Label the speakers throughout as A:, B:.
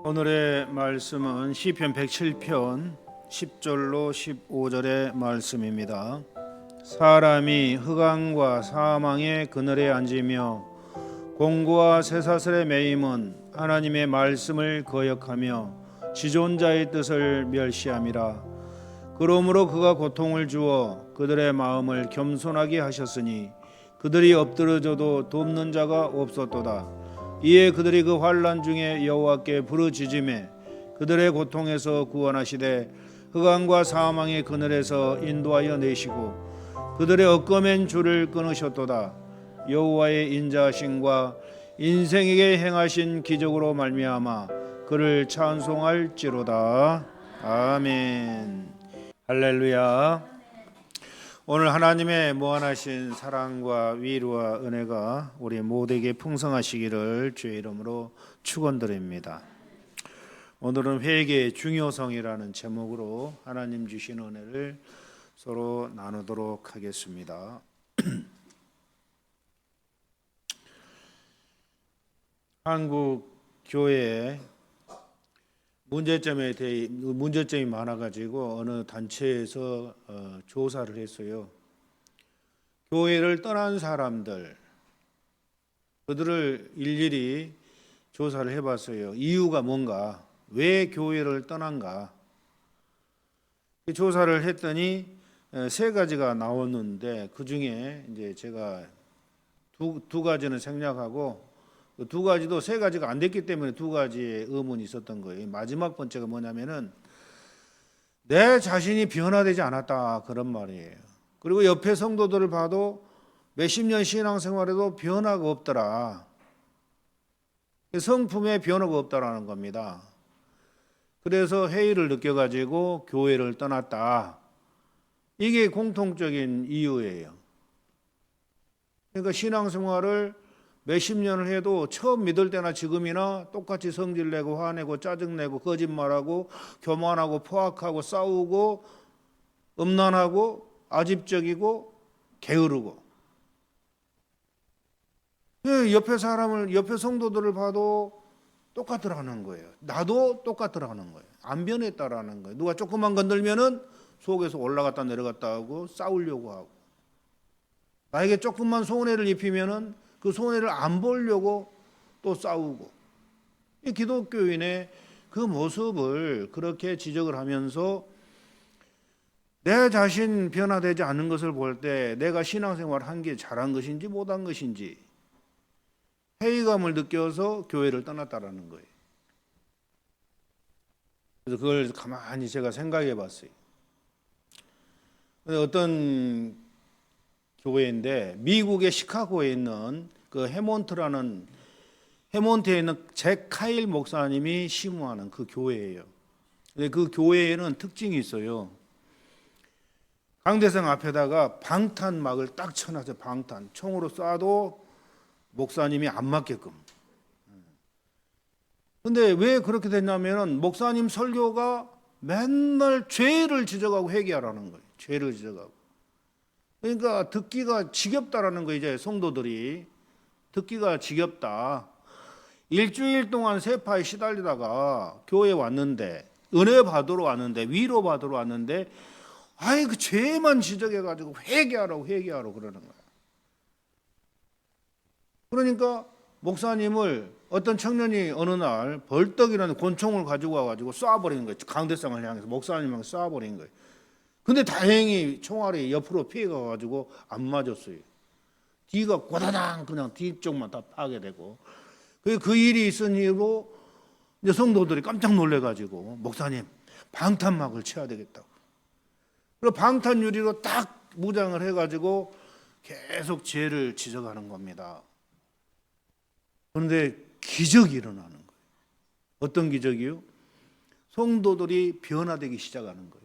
A: 오늘의 말씀은 시편 107편 10절로 15절의 말씀입니다. 사람이 흑암과 사망의 그늘에 앉으며 공고와 쇠사슬에 매임은 하나님의 말씀을 거역하며 지존자의 뜻을 멸시함이라. 그러므로 그가 고통을 주어 그들의 마음을 겸손하게 하셨으니 그들이 엎드러져도 돕는 자가 없었도다. 이에 그들이 그 환난 중에 여호와께 부르짖으매 그들의 고통에서 구원하시되 흑암과 사망의 그늘에서 인도하여 내시고 그들의 엇검엔 줄을 끊으셨도다. 여호와의 인자하심과 인생에게 행하신 기적으로 말미암아 그를 찬송할지로다. 아멘. 할렐루야. 오늘 하나님의 무한하신 사랑과 위로와 은혜가 우리 모두에게 풍성하시기를 주의 이름으로 축원드립니다. 오늘은 회개의 중요성이라는 제목으로 하나님 주신 은혜를 서로 나누도록 하겠습니다. 한국 교회에 문제점이 많아가지고 어느 단체에서 조사를 했어요. 교회를 떠난 사람들, 그들을 일일이 조사를 해봤어요. 이유가 뭔가, 왜 교회를 떠난가? 조사를 했더니 세 가지가 나왔는데 그 중에 이제 제가 두 가지는 생략하고 두 가지도 세 가지가 안 됐기 때문에 두 가지의 의문이 있었던 거예요. 마지막 번째가 뭐냐면은 내 자신이 변화되지 않았다, 그런 말이에요. 그리고 옆에 성도들을 봐도 몇십 년 신앙생활에도 변화가 없더라. 성품에 변화가 없다라는 겁니다. 그래서 회의를 느껴가지고 교회를 떠났다. 이게 공통적인 이유예요. 그러니까 신앙생활을 몇십 년을 해도 처음 믿을 때나 지금이나 똑같이 성질내고 화내고 짜증내고 거짓말하고 교만하고 포악하고 싸우고 음란하고 아집적이고 게으르고, 옆에 성도들을 봐도 똑같더라는 거예요. 나도 똑같더라는 거예요. 안 변했다라는 거예요. 누가 조금만 건들면은 속에서 올라갔다 내려갔다 하고 싸우려고 하고, 나에게 조금만 손해를 입히면은 그 손해를 안 보려고 또 싸우고. 이 기독교인의 그 모습을 그렇게 지적을 하면서 내 자신 변화되지 않는 것을 볼 때 내가 신앙생활을 한 게 잘한 것인지 못한 것인지 회의감을 느껴서 교회를 떠났다라는 거예요. 그래서 그걸 가만히 제가 생각해 봤어요. 어떤 교회인데 미국의 시카고에 있는 그 해몬트에 있는 잭 카일 목사님이 심무하는 그 교회예요. 근데 그 교회에는 특징이 있어요. 강대상 앞에다가 방탄막을 딱 쳐놔서 방탄 총으로 쏴도 목사님이 안 맞게끔. 근데 왜 그렇게 됐냐면은 목사님 설교가 맨날 죄를 지적하고 회개하라는 거예요. 죄를 지적하고. 그러니까 듣기가 지겹다라는 거예요. 이제 성도들이 듣기가 지겹다. 일주일 동안 세파에 시달리다가 교회 왔는데, 은혜 받으러 왔는데, 위로 받으러 왔는데, 아이 그 죄만 지적해가지고 회개하라고 그러는 거야. 그러니까 목사님을 어떤 청년이 어느 날 벌떡이라는 권총을 가지고 와가지고 쏴버리는 거예요. 강대상을 향해서 목사님을 쏴버리는 거예요. 근데 다행히 총알이 옆으로 피해가가지고 안 맞았어요. 뒤가 고다당 그냥 뒤쪽만 다 파괴되고. 그 일이 있은 이후로 이제 성도들이 깜짝 놀래가지고 목사님 방탄막을 쳐야 되겠다고. 그리고 방탄 유리로 딱 무장을 해가지고 계속 죄를 지적하는 겁니다. 그런데 기적이 일어나는 거예요. 어떤 기적이요? 성도들이 변화되기 시작하는 거예요.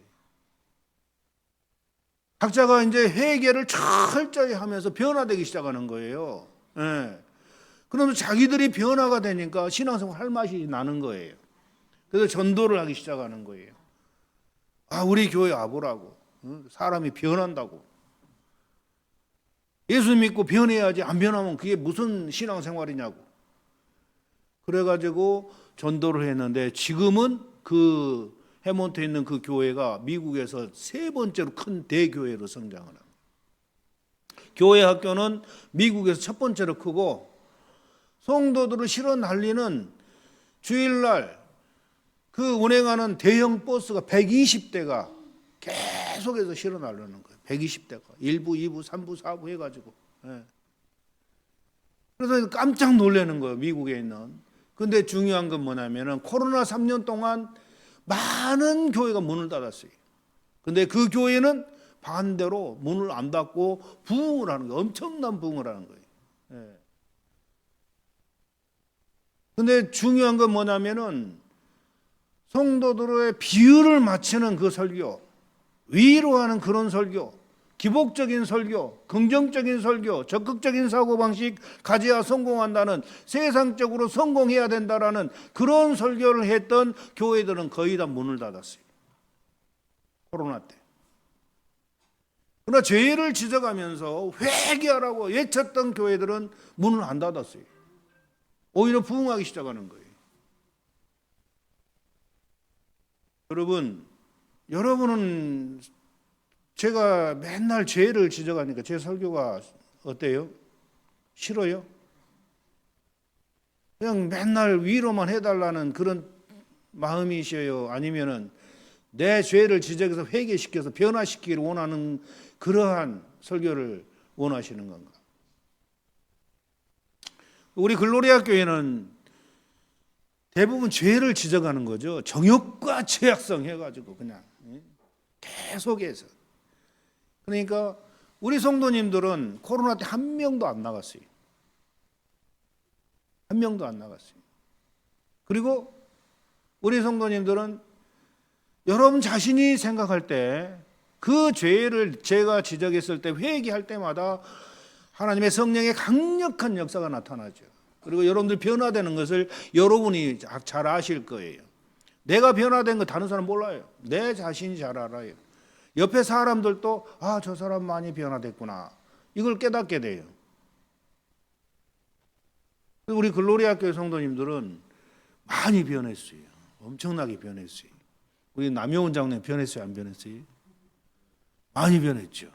A: 각자가 이제 회개를 철저히 하면서 변화되기 시작하는 거예요. 예. 그러면 자기들이 변화가 되니까 신앙생활 할 맛이 나는 거예요. 그래서 전도를 하기 시작하는 거예요. 아, 우리 교회 와보라고. 사람이 변한다고. 예수 믿고 변해야지, 안 변하면 그게 무슨 신앙생활이냐고. 그래가지고 전도를 했는데 지금은 그 해몬트에 있는 그 교회가 미국에서 세 번째로 큰 대교회로 성장을 합니다. 교회 학교는 미국에서 첫 번째로 크고 성도들을 실어 날리는 주일날 그 운행하는 대형 버스가 120대가 계속해서 실어 날리는 거예요. 120대가 1부, 2부, 3부, 4부 해가지고. 그래서 깜짝 놀라는 거예요. 미국에 있는. 근데 중요한 건 뭐냐면은 코로나 3년 동안 많은 교회가 문을 닫았어요. 근데 그 교회는 반대로 문을 안 닫고 부흥을 하는 거예요. 엄청난 부흥을 하는 거예요. 근데 중요한 건 뭐냐면은 성도들의 비유를 맞추는 그 설교, 위로하는 그런 설교, 기복적인 설교, 긍정적인 설교, 적극적인 사고방식 가져야 성공한다는, 세상적으로 성공해야 된다라는 그런 설교를 했던 교회들은 거의 다 문을 닫았어요. 코로나 때. 그러나 죄를 지적하면서 회개하라고 외쳤던 교회들은 문을 안 닫았어요. 오히려 부흥하기 시작하는 거예요. 여러분은 제가 맨날 죄를 지적하니까 제 설교가 어때요? 싫어요? 그냥 맨날 위로만 해달라는 그런 마음이셔요? 아니면은 내 죄를 지적해서 회개시켜서 변화시키기를 원하는 그러한 설교를 원하시는 건가? 우리 글로리아 교회는 대부분 죄를 지적하는 거죠. 정욕과 죄악성 해가지고 그냥 계속해서. 그러니까 우리 성도님들은 코로나 때 한 명도 안 나갔어요. 한 명도 안 나갔어요. 그리고 우리 성도님들은 여러분 자신이 생각할 때 그 죄를 제가 지적했을 때 회개할 때마다 하나님의 성령의 강력한 역사가 나타나죠. 그리고 여러분들 변화되는 것을 여러분이 잘 아실 거예요. 내가 변화된 거 다른 사람 몰라요. 내 자신이 잘 알아요. 옆에 사람들도 저 사람 많이 변화됐구나. 이걸 깨닫게 돼요. 우리 글로리아 교회 성도님들은 많이 변했어요. 엄청나게 변했어요. 우리 남영훈 장로님 변했어요? 안 변했어요? 많이 변했죠.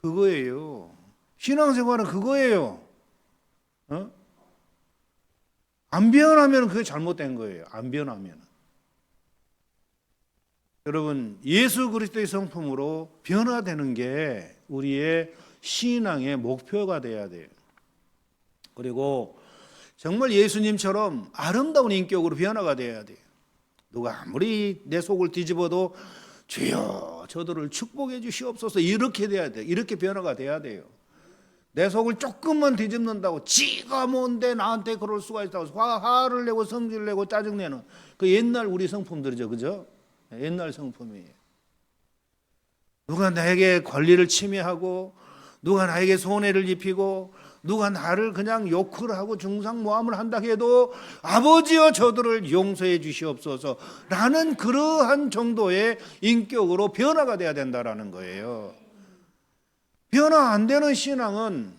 A: 그거예요. 신앙생활은 그거예요. 안 변하면 그게 잘못된 거예요. 안 변하면. 여러분, 예수 그리스도의 성품으로 변화되는 게 우리의 신앙의 목표가 돼야 돼요. 그리고 정말 예수님처럼 아름다운 인격으로 변화가 돼야 돼요. 누가 아무리 내 속을 뒤집어도 주여 저들을 축복해 주시옵소서 이렇게 돼야 돼요. 이렇게 변화가 돼야 돼요. 내 속을 조금만 뒤집는다고 지가 뭔데 나한테 그럴 수가 있다고 화를 내고 성질을 내고 짜증내는 그 옛날 우리 성품들이죠. 그죠? 옛날 성품이에요. 누가 나에게 권리를 침해하고 누가 나에게 손해를 입히고 누가 나를 그냥 욕을 하고 중상모함을 한다 해도 아버지여 저들을 용서해 주시옵소서 라는 그러한 정도의 인격으로 변화가 돼야 된다라는 거예요. 변화 안 되는 신앙은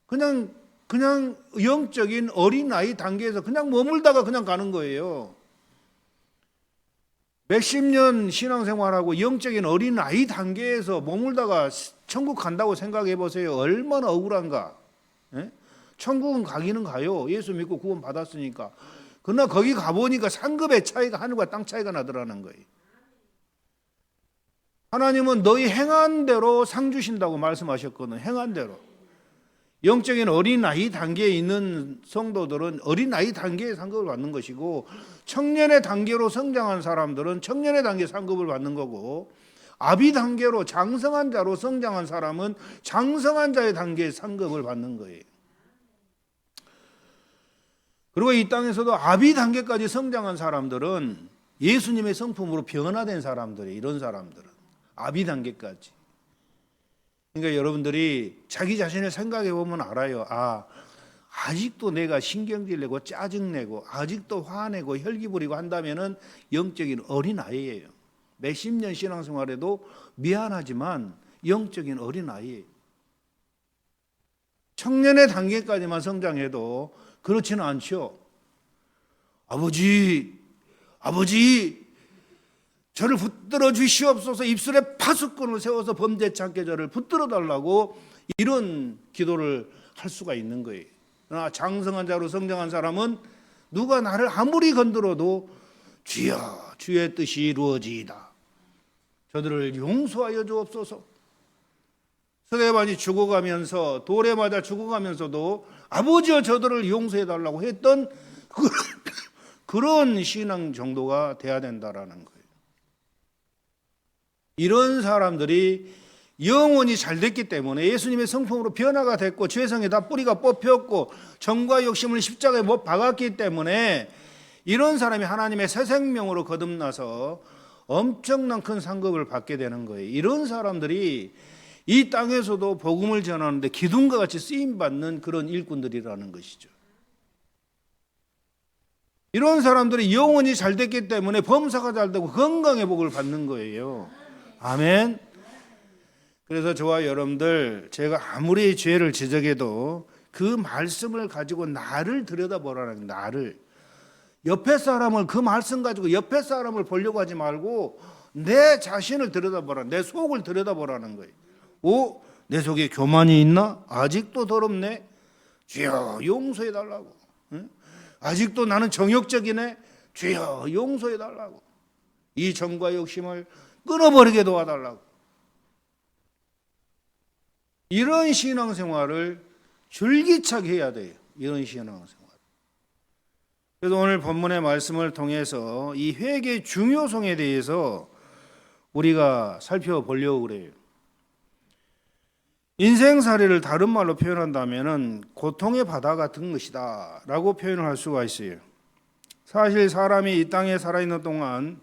A: 그냥 영적인 어린아이 단계에서 그냥 머물다가 그냥 가는 거예요. 몇십 년 신앙생활하고 영적인 어린아이 단계에서 머물다가 천국 간다고 생각해 보세요. 얼마나 억울한가. 천국은 가기는 가요. 예수 믿고 구원 받았으니까. 그러나 거기 가보니까 상급의 차이가 하늘과 땅 차이가 나더라는 거예요. 하나님은 너희 행한 대로 상 주신다고 말씀하셨거든요. 행한 대로. 영적인 어린아이 단계에 있는 성도들은 어린아이 단계의 상급을 받는 것이고 청년의 단계로 성장한 사람들은 청년의 단계 상급을 받는 거고 아비 단계로 장성한 자로 성장한 사람은 장성한 자의 단계의 상급을 받는 거예요. 그리고 이 땅에서도 아비 단계까지 성장한 사람들은 예수님의 성품으로 변화된 사람들이에요. 이런 사람들은 아비 단계까지. 그러니까 여러분들이 자기 자신을 생각해 보면 알아요. 아직도 내가 신경질 내고 짜증내고 아직도 화내고 혈기 부리고 한다면은 영적인 어린아이예요. 몇십 년 신앙생활에도 미안하지만 영적인 어린아이예요. 청년의 단계까지만 성장해도 그렇지는 않죠. 아버지, 아버지, 저를 붙들어 주시옵소서. 입술에 파수꾼을 세워서 범죄치 않게 저를 붙들어 달라고 이런 기도를 할 수가 있는 거예요. 그러나 장성한 자로 성장한 사람은 누가 나를 아무리 건드려도 주여, 주의 뜻이 이루어지이다. 저들을 용서하여 주옵소서. 스데반이 죽어가면서, 돌에 맞아 죽어가면서도 아버지여 저들을 용서해 달라고 했던 그런 신앙 정도가 돼야 된다라는 거예요. 이런 사람들이 영원히 잘 됐기 때문에, 예수님의 성품으로 변화가 됐고 죄성에 다 뿌리가 뽑혔고 정과 욕심을 십자가에 못 박았기 때문에 이런 사람이 하나님의 새 생명으로 거듭나서 엄청난 큰 상급을 받게 되는 거예요. 이런 사람들이 이 땅에서도 복음을 전하는데 기둥과 같이 쓰임받는 그런 일꾼들이라는 것이죠. 이런 사람들이 영원히 잘 됐기 때문에 범사가 잘 되고 건강의 복을 받는 거예요. 아멘. 그래서 저와 여러분들, 제가 아무리 죄를 지적해도 그 말씀을 가지고 나를 들여다보라는, 나를, 옆에 사람을, 그 말씀 가지고 옆에 사람을 보려고 하지 말고 내 자신을 들여다보라, 내 속을 들여다보라는 거예요. 오, 내 속에 교만이 있나? 아직도 더럽네. 주여 용서해 달라고. 응? 아직도 나는 정욕적이네. 주여 용서해 달라고. 이 정과 욕심을 끊어버리게 도와달라고. 이런 신앙생활을 줄기차게 해야 돼요. 이런 신앙생활. 그래서 오늘 본문의 말씀을 통해서 이 회개의 중요성에 대해서 우리가 살펴보려고 그래요. 인생살이를 다른 말로 표현한다면 고통의 바다 같은 것이다 라고 표현을 할 수가 있어요. 사실 사람이 이 땅에 살아있는 동안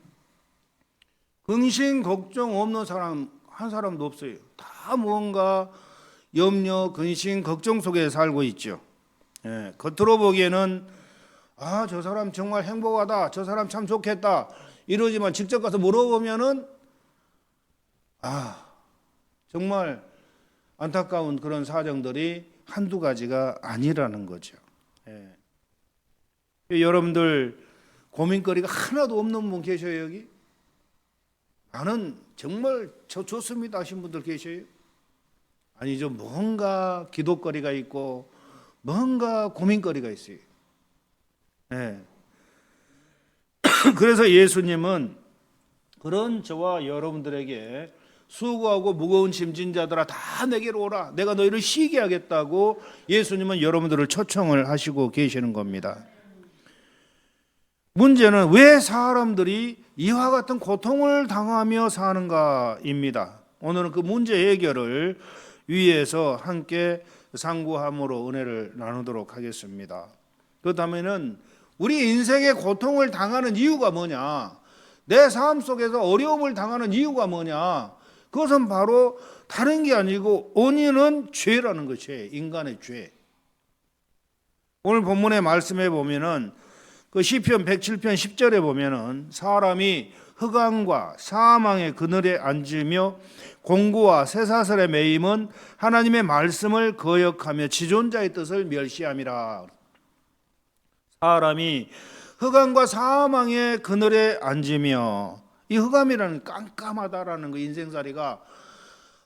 A: 근심 걱정 없는 사람 한 사람도 없어요. 다 무언가 염려, 근심, 걱정 속에 살고 있죠. 예, 겉으로 보기에는 저 사람 정말 행복하다, 저 사람 참 좋겠다 이러지만 직접 가서 물어보면은 정말 안타까운 그런 사정들이 한두 가지가 아니라는 거죠. 예. 여러분들 고민거리가 하나도 없는 분 계셔요, 여기? 나는 정말 좋습니다 하신 분들 계셔요? 아니죠. 뭔가 기도거리가 있고 뭔가 고민거리가 있어요. 네. 그래서 예수님은 그런 저와 여러분들에게 수고하고 무거운 짐진 자들아 다 내게로 오라, 내가 너희를 쉬게 하겠다고 예수님은 여러분들을 초청을 하시고 계시는 겁니다. 문제는 왜 사람들이 이와 같은 고통을 당하며 사는가입니다. 오늘은 그 문제 해결을 위해서 함께 상고함으로 은혜를 나누도록 하겠습니다. 그렇다면 우리 인생의 고통을 당하는 이유가 뭐냐, 내 삶 속에서 어려움을 당하는 이유가 뭐냐, 그것은 바로 다른 게 아니고 원인은 죄라는 것이에요. 인간의 죄. 오늘 본문의 말씀에 보면은 그 시편 107편 10절에 보면은 사람이 흑암과 사망의 그늘에 앉으며 공고와 쇠사슬에 매임은 하나님의 말씀을 거역하며 지존자의 뜻을 멸시함이라. 사람이 흑암과 사망의 그늘에 앉으며, 이 흑암이라는 깜깜하다라는 거, 인생살이가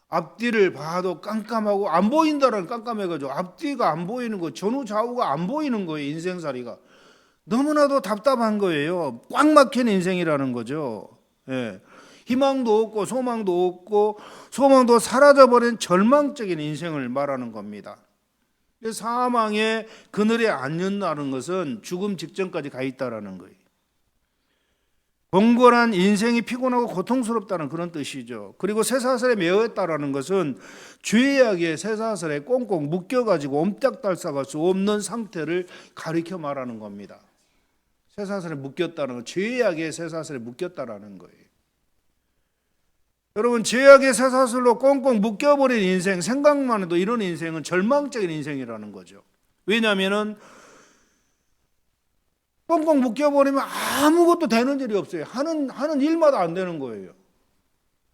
A: 앞뒤를 봐도 깜깜하고 안 보인다라는 깜깜해가지고 앞뒤가 안 보이는 거, 전후 좌우가 안 보이는 거예요. 인생살이가 너무나도 답답한 거예요. 꽉 막힌 인생이라는 거죠. 예. 희망도 없고 소망도 없고 소망도 사라져버린 절망적인 인생을 말하는 겁니다. 사망의 그늘에 앉는다는 것은 죽음 직전까지 가 있다라는 거예요. 번거로운 인생이 피곤하고 고통스럽다는 그런 뜻이죠. 그리고 쇠사슬에 매였다라는 것은 죄악의 쇠사슬에 꽁꽁 묶여가지고 옴짝달싹할 수 없는 상태를 가리켜 말하는 겁니다. 쇠사슬에 묶였다는 건 죄악의 쇠사슬에 묶였다라는 거예요. 여러분, 죄악의 쇠사슬로 꽁꽁 묶여버린 인생, 생각만 해도 이런 인생은 절망적인 인생이라는 거죠. 왜냐하면은 꽁꽁 묶여버리면 아무것도 되는 일이 없어요. 하는 일마다 안 되는 거예요.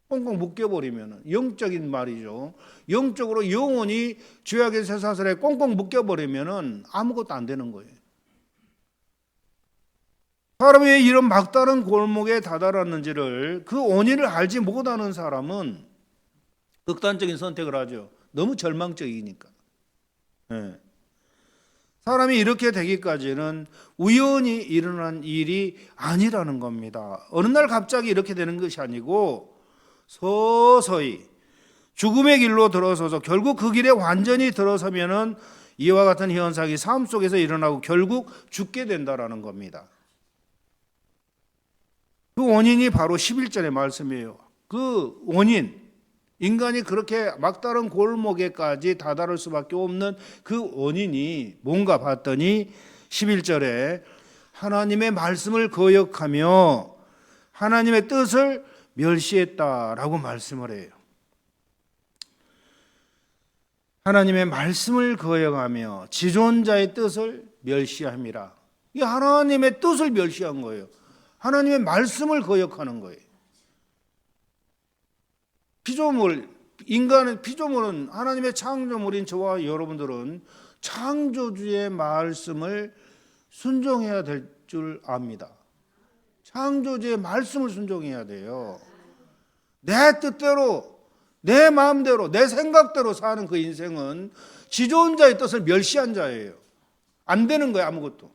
A: 꽁꽁 묶여버리면, 영적인 말이죠. 영적으로 영원히 죄악의 쇠사슬에 꽁꽁 묶여버리면 아무것도 안 되는 거예요. 사람이 왜 이런 막다른 골목에 다다랐는지를 그 원인을 알지 못하는 사람은 극단적인 선택을 하죠. 너무 절망적이니까. 예. 사람이 이렇게 되기까지는 우연히 일어난 일이 아니라는 겁니다. 어느 날 갑자기 이렇게 되는 것이 아니고 서서히 죽음의 길로 들어서서 결국 그 길에 완전히 들어서면은 이와 같은 현상이 삶 속에서 일어나고 결국 죽게 된다라는 겁니다. 그 원인이 바로 11절의 말씀이에요. 그 원인, 인간이 그렇게 막다른 골목에까지 다다를 수밖에 없는 그 원인이 뭔가 봤더니 11절에 하나님의 말씀을 거역하며 하나님의 뜻을 멸시했다라고 말씀을 해요. 하나님의 말씀을 거역하며 지존자의 뜻을 멸시함이라. 이 하나님의 뜻을 멸시한 거예요. 하나님의 말씀을 거역하는 거예요. 인간의 피조물은 하나님의 창조물인 저와 여러분들은 창조주의 말씀을 순종해야 될 줄 압니다. 창조주의 말씀을 순종해야 돼요. 내 뜻대로, 내 마음대로, 내 생각대로 사는 그 인생은 지존자의 뜻을 멸시한 자예요. 안 되는 거예요, 아무것도.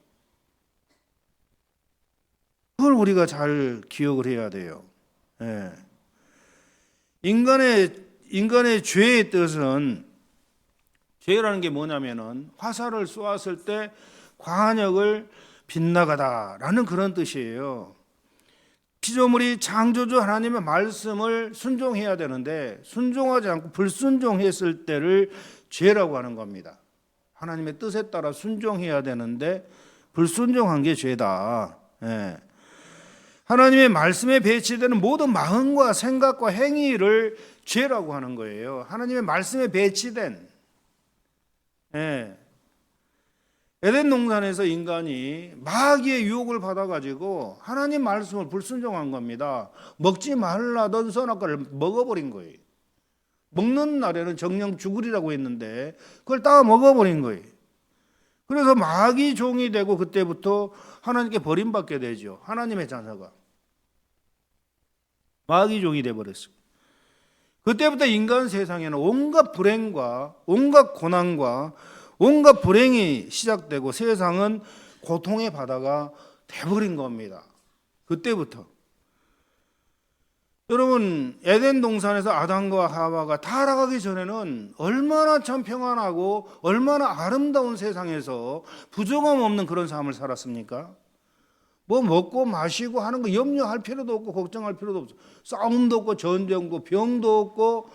A: 그걸 우리가 잘 기억을 해야 돼요. 예. 인간의 죄의 뜻은, 죄라는 게 뭐냐면은 화살을 쏘았을 때 관역을 빗나가다라는 그런 뜻이에요. 피조물이 창조주 하나님의 말씀을 순종해야 되는데 순종하지 않고 불순종했을 때를 죄라고 하는 겁니다. 하나님의 뜻에 따라 순종해야 되는데 불순종한 게 죄다. 예. 하나님의 말씀에 배치되는 모든 마음과 생각과 행위를 죄라고 하는 거예요. 하나님의 말씀에 배치된, 에덴 동산에서 인간이 마귀의 유혹을 받아가지고 하나님 말씀을 불순종한 겁니다. 먹지 말라던 선악과를 먹어버린 거예요. 먹는 날에는 정령 죽으리라고 했는데 그걸 다 먹어버린 거예요. 그래서 마귀 종이 되고 그때부터 하나님께 버림받게 되죠. 하나님의 자녀가 마귀 종이 되어버렸어요. 그때부터 인간 세상에는 온갖 불행과 온갖 고난과 온갖 불행이 시작되고 세상은 고통의 바다가 돼버린 겁니다. 그때부터. 여러분, 에덴 동산에서 아담과 하와가 타락하기 전에는 얼마나 참 평안하고 얼마나 아름다운 세상에서 부정함 없는 그런 삶을 살았습니까? 뭐 먹고 마시고 하는 거 염려할 필요도 없고 걱정할 필요도 없어. 싸움도 없고 전쟁도 병도 없고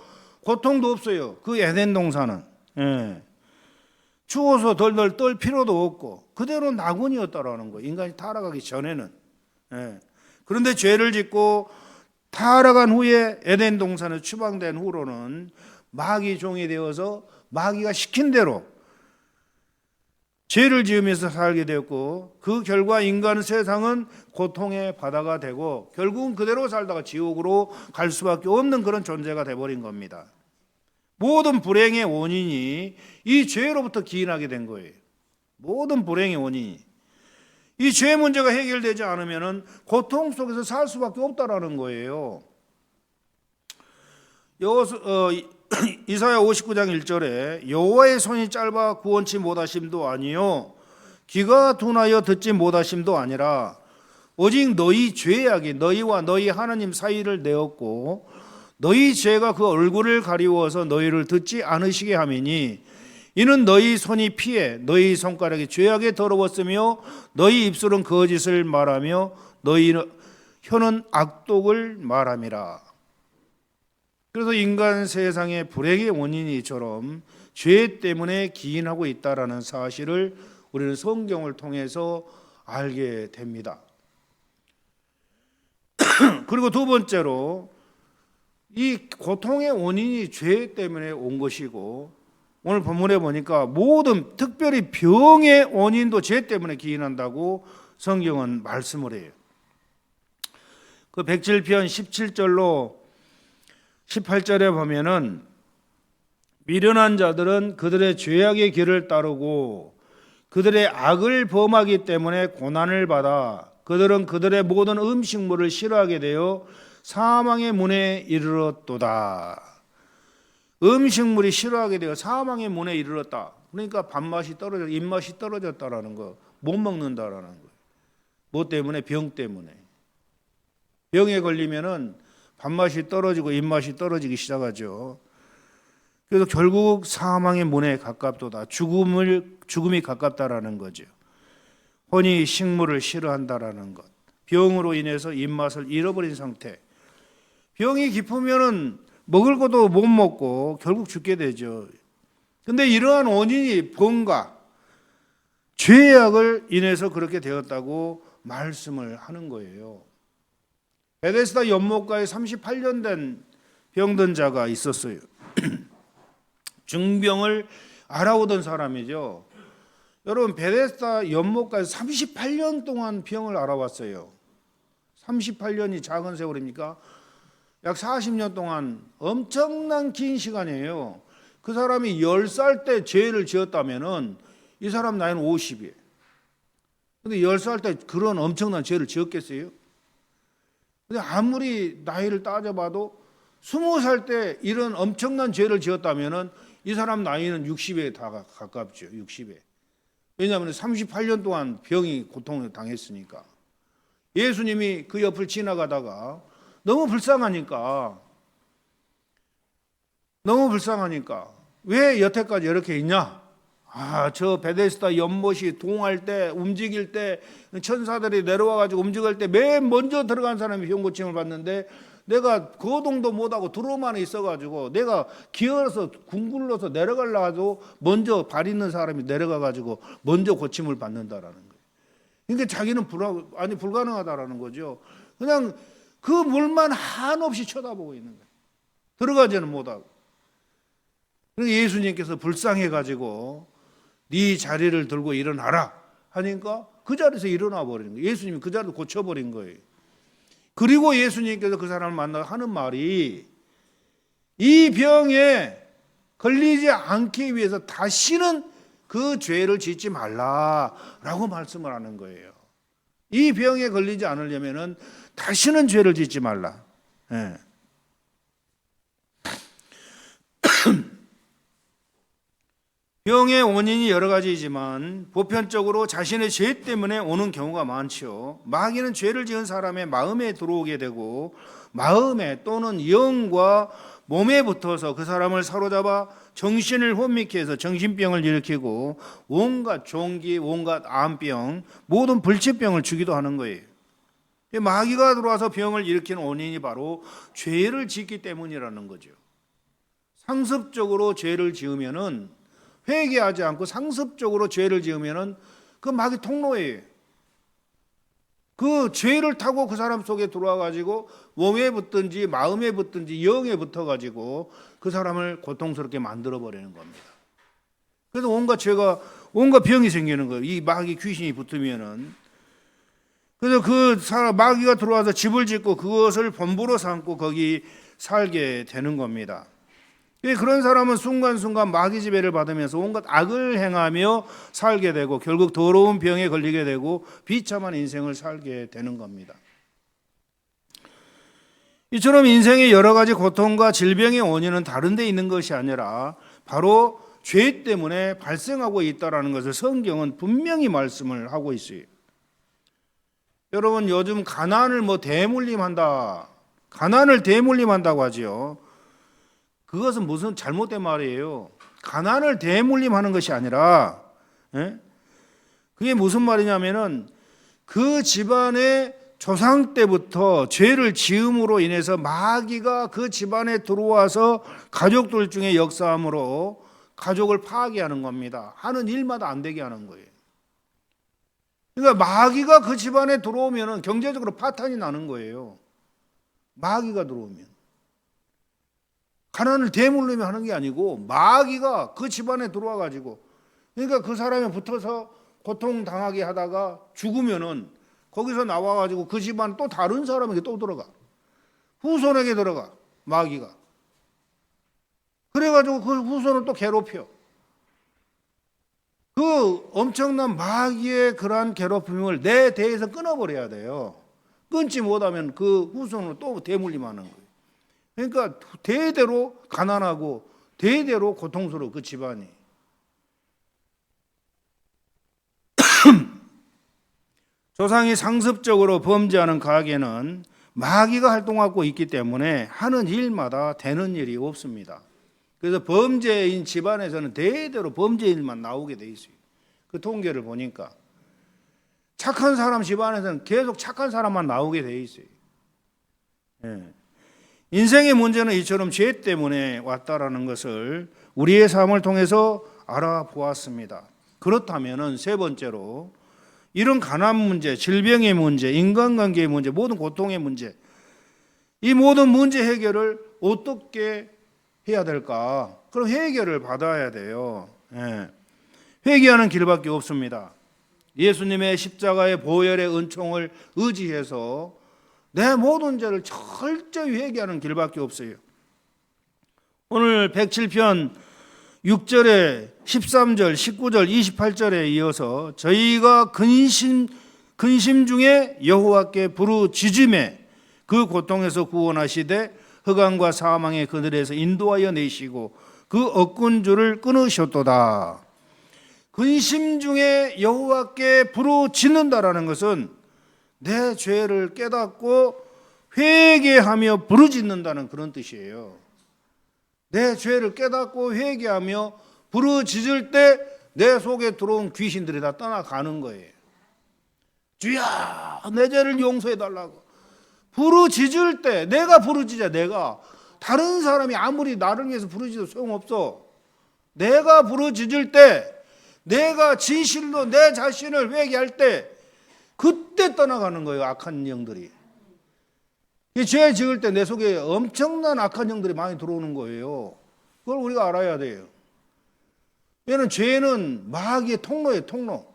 A: 고통도 없어요. 그 에덴 동산은. 추워서 덜덜 떨 필요도 없고 그대로 낙원이었다라는 거예요. 인간이 타락하기 전에는. 그런데 죄를 짓고 타락한 후에 에덴 동산에 추방된 후로는 마귀 종이 되어서 마귀가 시킨 대로 죄를 지으면서 살게 되었고 그 결과 인간 세상은 고통의 바다가 되고 결국은 그대로 살다가 지옥으로 갈 수밖에 없는 그런 존재가 되어버린 겁니다. 모든 불행의 원인이 이 죄로부터 기인하게 된 거예요. 모든 불행의 원인이. 이 죄 문제가 해결되지 않으면 고통 속에서 살 수밖에 없다라는 거예요. 이사야 59장 1절에 여호와의 손이 짧아 구원치 못하심도 아니요 귀가 둔하여 듣지 못하심도 아니라 오직 너희 죄악이 너희와 너희 하나님 사이를 내었고 너희 죄가 그 얼굴을 가리워서 너희를 듣지 않으시게 함이니 이는 너희 손이 피해 너희 손가락이 죄악에 더러웠으며 너희 입술은 거짓을 말하며 너희 혀는 악독을 말함이라. 그래서 인간 세상의 불행의 원인이 이처럼 죄 때문에 기인하고 있다라는 사실을 우리는 성경을 통해서 알게 됩니다. 그리고 두 번째로 이 고통의 원인이 죄 때문에 온 것이고 오늘 본문에 보니까 모든 특별히 병의 원인도 죄 때문에 기인한다고 성경은 말씀을 해요. 그 107편 17절로 18절에 보면은 미련한 자들은 그들의 죄악의 길을 따르고 그들의 악을 범하기 때문에 고난을 받아 그들은 그들의 모든 음식물을 싫어하게 되어 사망의 문에 이르렀도다. 음식물이 싫어하게 되어 사망의 문에 이르렀다. 그러니까 밥맛이 떨어져, 입맛이 떨어졌다라는 거, 못 먹는다라는 거. 뭐 때문에? 병 때문에. 병에 걸리면은 밥맛이 떨어지고 입맛이 떨어지기 시작하죠. 그래서 결국 사망의 문에 가깝도다. 죽음이 가깝다라는 거죠. 혼이 식물을 싫어한다라는 것. 병으로 인해서 입맛을 잃어버린 상태. 병이 깊으면은 먹을 것도 못 먹고 결국 죽게 되죠. 근데 이러한 원인이 병과 죄악을 인해서 그렇게 되었다고 말씀을 하는 거예요. 베데스다 연못가에 38년 된 병든 자가 있었어요. 중병을 알아오던 사람이죠. 여러분, 베데스다 연못가에 38년 동안 병을 알아왔어요. 38년이 작은 세월입니까? 약 40년 동안 엄청난 긴 시간이에요. 그 사람이 10살 때 죄를 지었다면은 이 사람 나이는 50이에요. 근데 10살 때 그런 엄청난 죄를 지었겠어요? 근데 아무리 나이를 따져봐도 20살 때 이런 엄청난 죄를 지었다면은 이 사람 나이는 60에 다 가깝죠. 60에. 왜냐하면 38년 동안 병이 고통을 당했으니까. 예수님이 그 옆을 지나가다가 너무 불쌍하니까 왜 여태까지 이렇게 있냐? 저 베데스다 연못이 동할 때, 움직일 때, 천사들이 내려와가지고 움직일 때 맨 먼저 들어간 사람이 병고침을 받는데 내가 거동도 못하고 들어만 있어가지고 내가 기어서 궁굴러서 내려가려고 먼저 발 있는 사람이 내려가가지고 먼저 고침을 받는다라는 거예요. 그러니까 자기는 불가능하다라는 거죠. 그냥 그 물만 한없이 쳐다보고 있는 거예요. 들어가지는 못하고. 그래서 예수님께서 불쌍해가지고 네 자리를 들고 일어나라 하니까 그 자리에서 일어나 버리는 거예요. 예수님이 그 자리를 고쳐버린 거예요. 그리고 예수님께서 그 사람을 만나 하는 말이 이 병에 걸리지 않기 위해서 다시는 그 죄를 짓지 말라라고 말씀을 하는 거예요. 이 병에 걸리지 않으려면은 다시는 죄를 짓지 말라. 예. 병의 원인이 여러 가지이지만 보편적으로 자신의 죄 때문에 오는 경우가 많죠. 마귀는 죄를 지은 사람의 마음에 들어오게 되고 마음에 또는 영과 몸에 붙어서 그 사람을 사로잡아 정신을 혼미케 해서 정신병을 일으키고 온갖 종기, 온갖 암병, 모든 불치병을 주기도 하는 거예요. 마귀가 들어와서 병을 일으키는 원인이 바로 죄를 짓기 때문이라는 거죠. 상습적으로 죄를 지으면은 회개하지 않고 상습적으로 죄를 지으면은 그 마귀 통로예요. 그 죄를 타고 그 사람 속에 들어와 가지고 몸에 붙든지 마음에 붙든지 영에 붙어 가지고 그 사람을 고통스럽게 만들어 버리는 겁니다. 그래서 온갖 병이 생기는 거예요. 이 마귀 귀신이 붙으면은. 그래서 그 사람 마귀가 들어와서 집을 짓고 그것을 본부로 삼고 거기 살게 되는 겁니다. 그런 사람은 순간순간 마귀 지배를 받으면서 온갖 악을 행하며 살게 되고 결국 더러운 병에 걸리게 되고 비참한 인생을 살게 되는 겁니다. 이처럼 인생의 여러 가지 고통과 질병의 원인은 다른 데 있는 것이 아니라 바로 죄 때문에 발생하고 있다는 것을 성경은 분명히 말씀을 하고 있어요. 여러분, 요즘 가난을 대물림한다고 하지요. 그것은 무슨 잘못된 말이에요. 가난을 대물림하는 것이 아니라 그게 무슨 말이냐면은 그 집안의 조상 때부터 죄를 지음으로 인해서 마귀가 그 집안에 들어와서 가족들 중에 역사함으로 가족을 파괴하는 겁니다. 하는 일마다 안 되게 하는 거예요. 그러니까 마귀가 그 집안에 들어오면 경제적으로 파탄이 나는 거예요. 마귀가 들어오면. 가난을 대물림이 하는 게 아니고 마귀가 그 집안에 들어와 가지고 그러니까 그 사람이 붙어서 고통당하게 하다가 죽으면은 거기서 나와 가지고 그 집안 또 다른 사람에게 또 들어가. 후손에게 들어가. 마귀가. 그래 가지고 그 후손을 또 괴롭혀. 그 엄청난 마귀의 그러한 괴롭힘을 내 대에서 끊어버려야 돼요. 끊지 못하면 그 후손으로 또 대물림하는 거예요. 그러니까 대대로 가난하고 대대로 고통스러워 그 집안이. 조상이 상습적으로 범죄하는 가게는 마귀가 활동하고 있기 때문에 하는 일마다 되는 일이 없습니다. 그래서 범죄인 집안에서는 대대로 범죄인만 나오게 돼 있어요. 그 통계를 보니까 착한 사람 집안에서는 계속 착한 사람만 나오게 돼 있어요. 예. 인생의 문제는 이처럼 죄 때문에 왔다라는 것을 우리의 삶을 통해서 알아보았습니다. 그렇다면은 세 번째로 이런 가난 문제, 질병의 문제, 인간관계의 문제, 모든 고통의 문제, 이 모든 문제 해결을 어떻게 해야 될까? 그럼 해결을 받아야 돼요. 예. 회개하는 길밖에 없습니다. 예수님의 십자가의 보혈의 은총을 의지해서 내 모든 죄를 철저히 회개하는 길밖에 없어요. 오늘 107편 6절에 13절, 19절, 28절에 이어서 저희가 근심 중에 여호와께 부르짖음에 그 고통에서 구원하시되 흑암과 사망의 그늘에서 인도하여 내시고 그 억군줄을 끊으셨도다. 근심 중에 여호와께 부르짖는다라는 것은 내 죄를 깨닫고 회개하며 부르짖는다는 그런 뜻이에요. 내 죄를 깨닫고 회개하며 부르짖을 때 내 속에 들어온 귀신들이 다 떠나가는 거예요. 주야, 내 죄를 용서해 달라고 부르짖을 때, 내가 부르짖어. 내가 다른 사람이 아무리 나를 위해서 부르짖어도 소용없어. 내가 부르짖을 때, 내가 진실로 내 자신을 회개할 때 그때 떠나가는 거예요. 악한 영들이. 이 죄 지을 때 내 속에 엄청난 악한 영들이 많이 들어오는 거예요. 그걸 우리가 알아야 돼요. 얘는 죄는 마귀의 통로예요. 통로.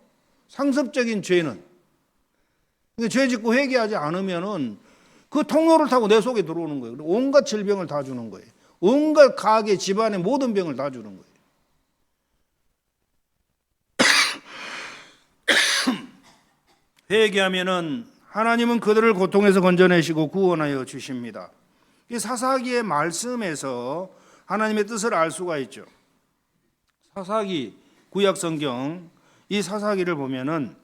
A: 상습적인 죄는. 죄 짓고 회개하지 않으면은 그 통로를 타고 내 속에 들어오는 거예요. 온갖 질병을 다 주는 거예요. 온갖 가게 집안의 모든 병을 다 주는 거예요. 회개하면은 하나님은 그들을 고통에서 건져내시고 구원하여 주십니다. 이 사사기의 말씀에서 하나님의 뜻을 알 수가 있죠. 사사기 구약 성경 이 사사기를 보면은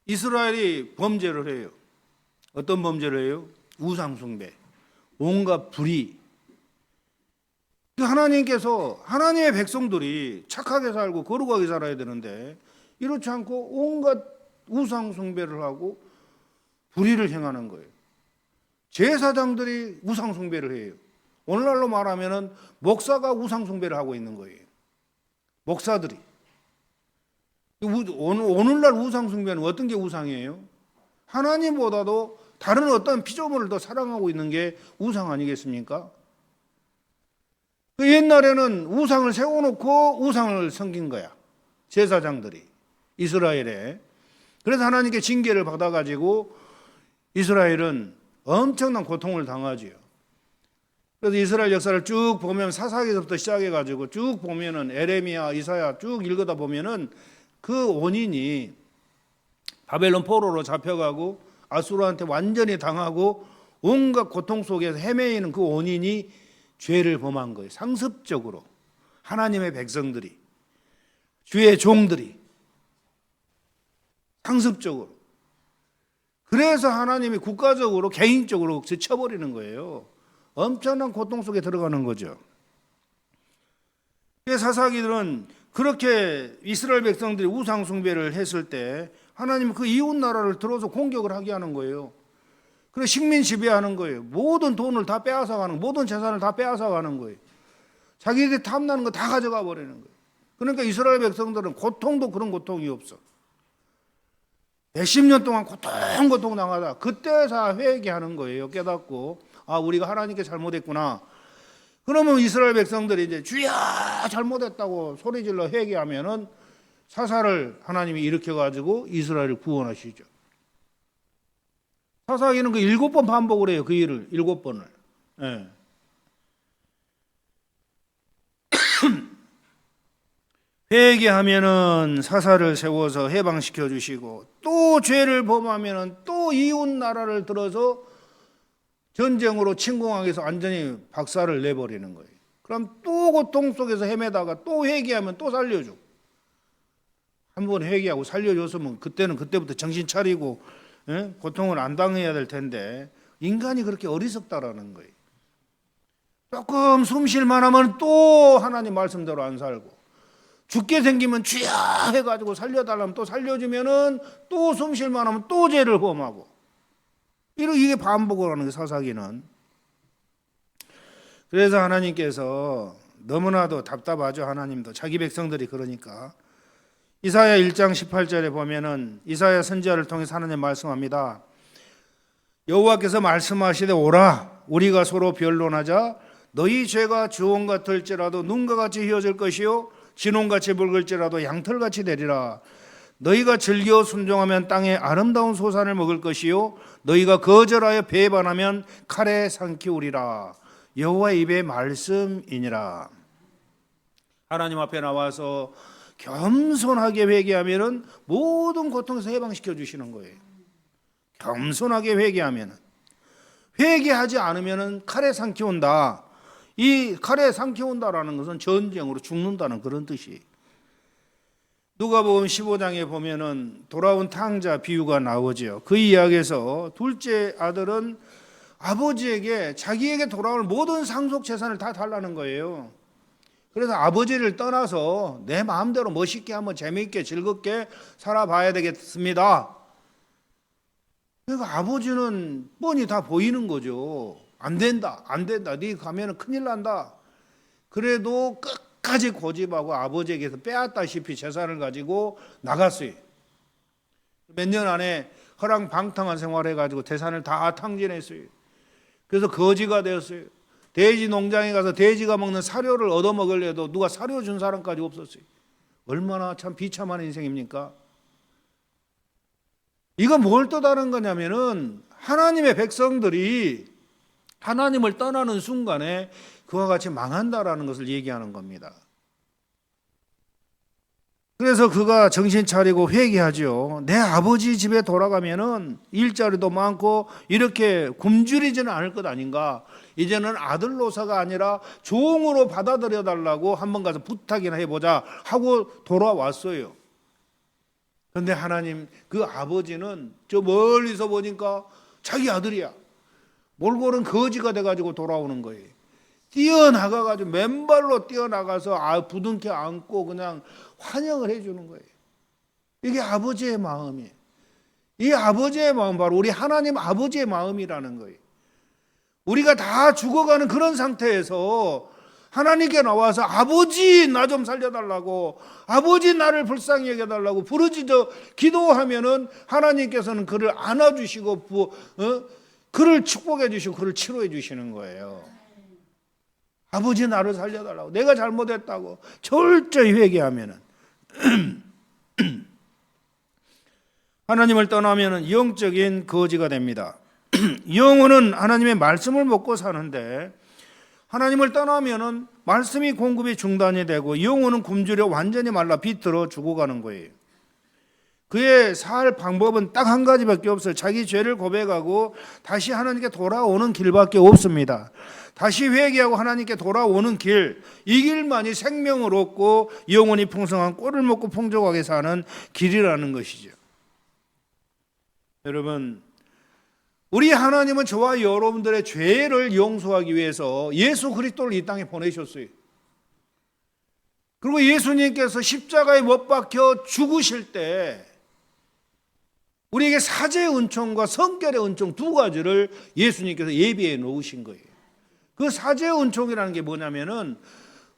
A: 이스라엘이 범죄를 해요. 어떤 범죄를 해요? 우상숭배, 온갖 불의. 하나님께서 하나님의 백성들이 착하게 살고 거룩하게 살아야 되는데 이렇지 않고 온갖 우상숭배를 하고 불의를 행하는 거예요. 제사장들이 우상숭배를 해요. 오늘날로 말하면은 목사가 우상숭배를 하고 있는 거예요. 목사들이. 오늘날 우상숭배는 어떤 게 우상이에요? 하나님보다도 다른 어떤 피조물을 더 사랑하고 있는 게 우상 아니겠습니까? 옛날에는 우상을 세워놓고 우상을 섬긴 거야. 제사장들이 이스라엘에. 그래서 하나님께 징계를 받아가지고 이스라엘은 엄청난 고통을 당하지요. 그래서 이스라엘 역사를 쭉 보면 사사기서부터 시작해가지고 쭉 보면은 에레미야, 이사야 쭉 읽어다 보면은 그 원인이 바벨론 포로로 잡혀가고 아수르한테 완전히 당하고 온갖 고통 속에서 헤매이는 그 원인이 죄를 범한 거예요. 상습적으로 하나님의 백성들이, 주의 종들이 상습적으로. 그래서 하나님이 국가적으로 개인적으로 쳐버리는 거예요. 엄청난 고통 속에 들어가는 거죠. 사사기들은 그렇게 이스라엘 백성들이 우상 숭배를 했을 때 하나님은 그 이웃 나라를 들어서 공격을 하게 하는 거예요. 그래서 식민 지배하는 거예요. 모든 돈을 다 빼앗아가는, 모든 재산을 다 빼앗아가는 거예요. 자기들이 탐나는 거 다 가져가 버리는 거예요. 그러니까 이스라엘 백성들은 고통도 그런 고통이 없어. 몇십 년 동안 고통 당하다 그때 다 회개하는 거예요. 깨닫고 아, 우리가 하나님께 잘못했구나. 그러면 이스라엘 백성들이 이제 주야 잘못했다고 소리질러 회개하면은 사사를 하나님이 일으켜가지고 이스라엘을 구원하시죠. 사사기는 그 7번 반복을 해요. 그 일을 7번을. 예. 회개하면은 사사를 세워서 해방시켜 주시고, 또 죄를 범하면은 또 이웃 나라를 들어서 전쟁으로 침공하기 위해서 완전히 박살을 내버리는 거예요. 그럼 또 고통 속에서 헤매다가 또 회개하면 또 살려줘. 한번 회개하고 살려줬으면 그때는 그때부터 정신 차리고 고통을 안 당해야 될 텐데, 인간이 그렇게 어리석다라는 거예요. 조금 숨 쉴만 하면 또 하나님 말씀대로 안 살고, 죽게 생기면 주야 해가지고 살려달라면 또 살려주면은 또 숨 쉴만 하면 또 죄를 범하고, 이게 반복을 하는 게 사사기는. 그래서 하나님께서 너무나도 답답하죠. 하나님도 자기 백성들이 그러니까. 이사야 1장 18절에 보면은 이사야 선지자를 통해서 하나님 말씀합니다. 여호와께서 말씀하시되 오라 우리가 서로 변론하자. 너희 죄가 주홍 같을지라도 눈과 같이 휘어질 것이요 진홍같이 붉을지라도 양털같이 되리라. 너희가 즐겨 순종하면 땅의 아름다운 소산을 먹을 것이요 너희가 거절하여 배반하면 칼에 삼키우리라. 여호와의 입의 말씀이니라. 하나님 앞에 나와서 겸손하게 회개하면은 모든 고통에서 해방시켜 주시는 거예요. 겸손하게 회개하면은. 회개하지 않으면은 칼에 삼키운다. 이 칼에 삼키운다라는 것은 전쟁으로 죽는다는 그런 뜻이에요. 누가복음 15장에 보면은 돌아온 탕자 비유가 나오죠. 그 이야기에서 둘째 아들은 아버지에게 자기에게 돌아올 모든 상속 재산을 다 달라는 거예요. 그래서 아버지를 떠나서 내 마음대로 멋있게 한번 재미있게 즐겁게 살아봐야 되겠습니다. 그러니까 아버지는 뻔히 다 보이는 거죠. 안 된다, 안 된다. 네 가면은 큰일 난다. 그래도 끝까지 고집하고 아버지에게서 빼앗다시피 재산을 가지고 나갔어요. 몇 년 안에 허랑방탕한 생활해가지고 재산을 다 탕진했어요. 그래서 거지가 되었어요. 돼지 농장에 가서 돼지가 먹는 사료를 얻어먹으려 해도 누가 사료 준 사람까지 없었어요. 얼마나 참 비참한 인생입니까? 이건 뭘 뜻하는 거냐면은 하나님의 백성들이 하나님을 떠나는 순간에 그와 같이 망한다라는 것을 얘기하는 겁니다. 그래서 그가 정신 차리고 회개하죠. 내 아버지 집에 돌아가면은 일자리도 많고 이렇게 굶주리지는 않을 것 아닌가. 이제는 아들 노사가 아니라 종으로 받아들여 달라고 한번 가서 부탁이나 해보자 하고 돌아왔어요. 그런데 하나님, 그 아버지는 저 멀리서 보니까 자기 아들이야. 몰골은 거지가 돼가지고 돌아오는 거예요. 뛰어나가가지고 맨발로 뛰어나가서 부둥켜 안고 그냥 환영을 해주는 거예요. 이게 아버지의 마음이에요. 이 아버지의 마음, 바로 우리 하나님 아버지의 마음이라는 거예요. 우리가 다 죽어가는 그런 상태에서 하나님께 나와서 아버지 나 좀 살려달라고, 아버지 나를 불쌍히 여겨달라고 부르짖어 기도하면은 하나님께서는 그를 안아주시고 그를 축복해 주시고 그를 치료해 주시는 거예요. 아버지 나를 살려달라고, 내가 잘못했다고 철저히 회개하면은 하나님을 떠나면은 영적인 거지가 됩니다. 영혼은 하나님의 말씀을 먹고 사는데 하나님을 떠나면은 말씀이 공급이 중단이 되고 영혼은 굶주려 완전히 말라 비틀어 죽어가는 거예요. 그의 살 방법은 딱 한 가지밖에 없어요. 자기 죄를 고백하고 다시 하나님께 돌아오는 길밖에 없습니다. 다시 회개하고 하나님께 돌아오는 길, 이 길만이 생명을 얻고 영혼이 풍성한 꼴을 먹고 풍족하게 사는 길이라는 것이죠. 여러분, 우리 하나님은 저와 여러분들의 죄를 용서하기 위해서 예수 그리스도를 이 땅에 보내셨어요. 그리고 예수님께서 십자가에 못 박혀 죽으실 때 우리에게 사죄의 은총과 성결의 은총 두 가지를 예수님께서 예비해 놓으신 거예요. 그 사죄의 은총이라는 게 뭐냐면은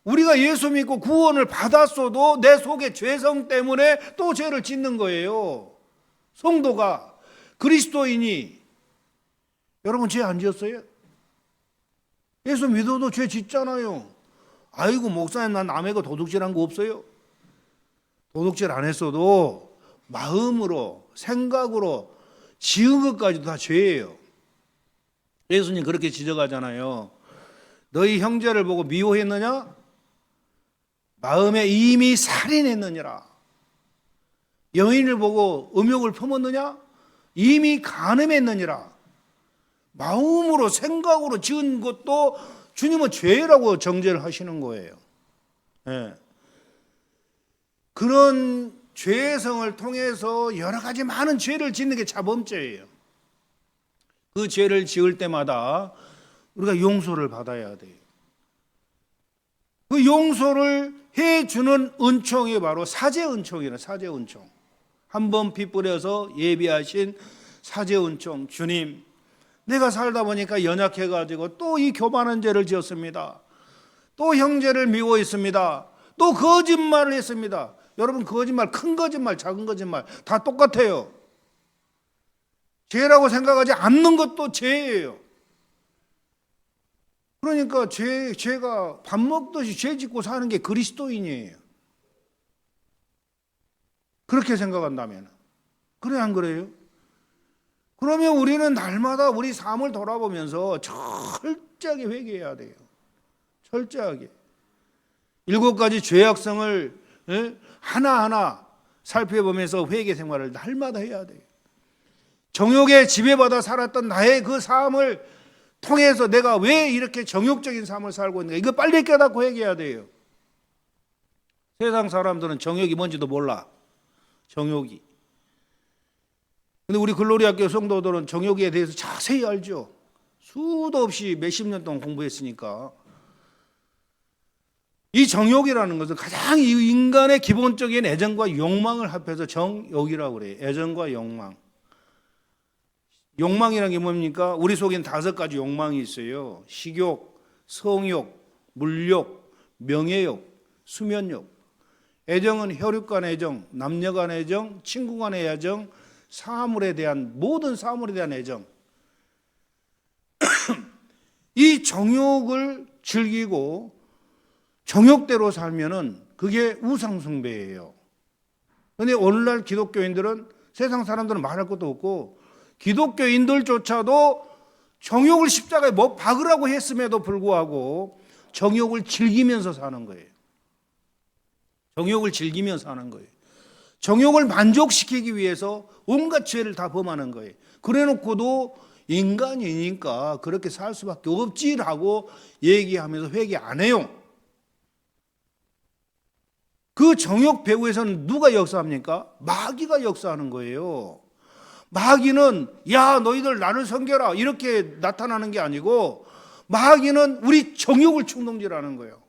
A: 우리가 예수 믿고 구원을 받았어도 내 속에 죄성 때문에 또 죄를 짓는 거예요. 성도가, 그리스도인이. 여러분 죄 안 지었어요? 예수 믿어도 죄 짓잖아요. 아이고 목사님 난 남의 거 도둑질한 거 없어요. 도둑질 안 했어도 마음으로 생각으로 지은 것까지도 다 죄예요. 예수님 그렇게 지적하잖아요. 너희 형제를 보고 미워했느냐? 마음에 이미 살인했느니라. 여인을 보고 음욕을 품었느냐? 이미 간음했느니라. 마음으로 생각으로 지은 것도 주님은 죄라고 정죄를 하시는 거예요. 예. 그런 죄성을 통해서 여러 가지 많은 죄를 짓는 게 자범죄예요. 그 죄를 지을 때마다 우리가 용서를 받아야 돼요. 그 용서를 해주는 은총이 바로 사죄 은총이에요. 사죄 은총. 한번 피 뿌려서 예비하신 사죄 은총. 주님, 내가 살다 보니까 연약해가지고 또 이 교만한 죄를 지었습니다. 또 형제를 미워 있습니다. 또 거짓말을 했습니다. 여러분, 거짓말, 큰 거짓말, 작은 거짓말 다 똑같아요. 죄라고 생각하지 않는 것도 죄예요. 그러니까 죄가 밥 먹듯이 죄 짓고 사는 게 그리스도인이에요. 그렇게 생각한다면. 그래, 안 그래요? 그러면 우리는 날마다 우리 삶을 돌아보면서 철저하게 회개해야 돼요. 철저하게. 7가지 죄악성을 하나하나 살펴보면서 회개 생활을 날마다 해야 돼요. 정욕에 지배받아 살았던 나의 그 삶을 통해서 내가 왜 이렇게 정욕적인 삶을 살고 있는가, 이거 빨리 깨닫고 회개해야 돼요. 세상 사람들은 정욕이 뭔지도 몰라. 정욕이. 근데 우리 글로리학교 성도들은 정욕에 대해서 자세히 알죠. 수도 없이 몇십 년 동안 공부했으니까. 이 정욕이라는 것은 가장 인간의 기본적인 애정과 욕망을 합해서 정욕이라고 그래요. 애정과 욕망. 욕망이라는 게 뭡니까? 우리 속엔 5가지 욕망이 있어요. 식욕, 성욕, 물욕, 명예욕, 수면욕. 애정은 혈육 간의 애정, 남녀 간의 애정, 친구 간의 애정, 사물에 대한, 모든 사물에 대한 애정. 이 정욕을 즐기고 정욕대로 살면은 그게 우상숭배예요. 그런데 오늘날 기독교인들은, 세상 사람들은 말할 것도 없고, 기독교인들조차도 정욕을 십자가에 못 박으라고 했음에도 불구하고 정욕을 즐기면서 사는 거예요. 정욕을 즐기면서 사는 거예요. 정욕을 만족시키기 위해서 온갖 죄를 다 범하는 거예요. 그래 놓고도 인간이니까 그렇게 살 수밖에 없지라고 얘기하면서 회개 안 해요. 그 정욕 배후에서는 누가 역사합니까? 마귀가 역사하는 거예요. 마귀는 야, 너희들 나를 섬겨라 이렇게 나타나는 게 아니고, 마귀는 우리 정욕을 충동질하는 거예요.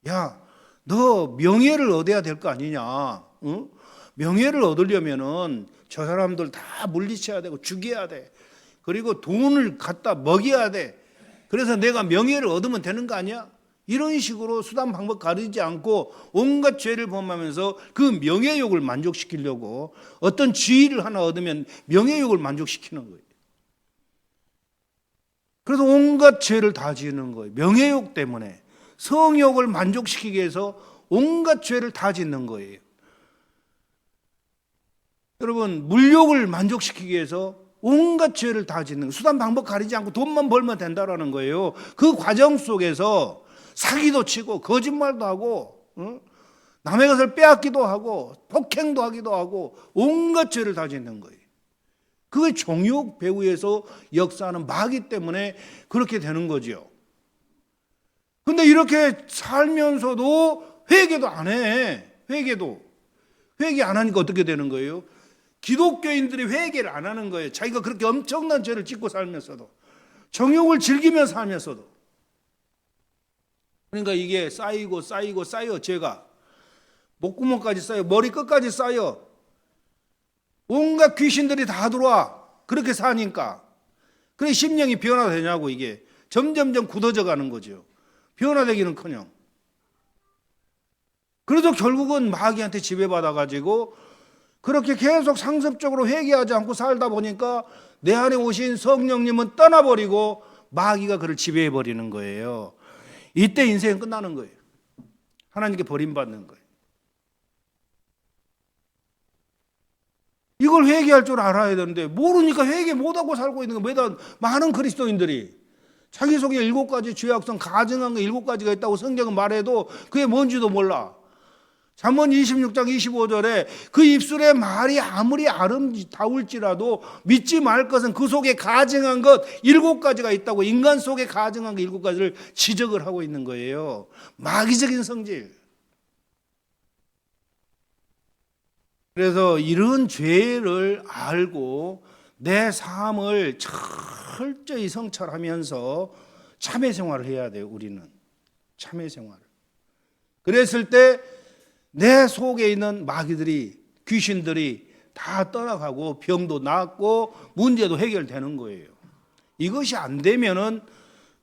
A: 야, 너 명예를 얻어야 될 거 아니냐? 응? 명예를 얻으려면은 저 사람들 다 물리쳐야 되고 죽여야 돼. 그리고 돈을 갖다 먹여야 돼. 그래서 내가 명예를 얻으면 되는 거 아니야? 이런 식으로 수단 방법 가리지 않고 온갖 죄를 범하면서 그 명예욕을 만족시키려고, 어떤 지위를 하나 얻으면 명예욕을 만족시키는 거예요. 그래서 온갖 죄를 다 지는 거예요. 명예욕 때문에. 성욕을 만족시키기 위해서 온갖 죄를 다 짓는 거예요. 여러분, 물욕을 만족시키기 위해서 온갖 죄를 다 짓는 거예요. 수단 방법 가리지 않고 돈만 벌면 된다라는 거예요. 그 과정 속에서 사기도 치고 거짓말도 하고 남의 것을 빼앗기도 하고 폭행도 하기도 하고 온갖 죄를 다 짓는 거예요. 그게 정욕 배후에서 역사하는 마귀 때문에 그렇게 되는 거죠. 근데 이렇게 살면서도 회개도 안 해. 회개 안 하니까 어떻게 되는 거예요? 기독교인들이 회개를 안 하는 거예요. 자기가 그렇게 엄청난 죄를 짓고 살면서도, 정욕을 즐기며 살면서도. 그러니까 이게 쌓이고 쌓여. 죄가 목구멍까지 쌓여, 머리 끝까지 쌓여. 온갖 귀신들이 다 들어와. 그렇게 사니까. 그래 심령이 변화되냐고. 이게 점점점 굳어져 가는 거죠. 변화되기는커녕. 그래도 결국은 마귀한테 지배받아가지고 그렇게 계속 상습적으로 회개하지 않고 살다 보니까 내 안에 오신 성령님은 떠나버리고 마귀가 그를 지배해버리는 거예요. 이때 인생은 끝나는 거예요. 하나님께 버림받는 거예요. 이걸 회개할 줄 알아야 되는데 모르니까 회개 못하고 살고 있는 거예요. 많은 그리스도인들이 자기 속에 7가지 죄악성 가증한 거 7가지가 있다고 성경은 말해도 그게 뭔지도 몰라. 잠언 26장 25절에 그 입술의 말이 아무리 아름다울지라도 믿지 말 것은 그 속에 가증한 것 7가지가 있다고, 인간 속에 가증한 것 7가지를 지적을 하고 있는 거예요. 마귀적인 성질. 그래서 이런 죄를 알고 내 삶을 철저히 성찰하면서 참회 생활을 해야 돼요. 우리는 참회 생활을. 그랬을 때 내 속에 있는 마귀들이, 귀신들이 다 떠나가고 병도 낫고 문제도 해결되는 거예요. 이것이 안 되면은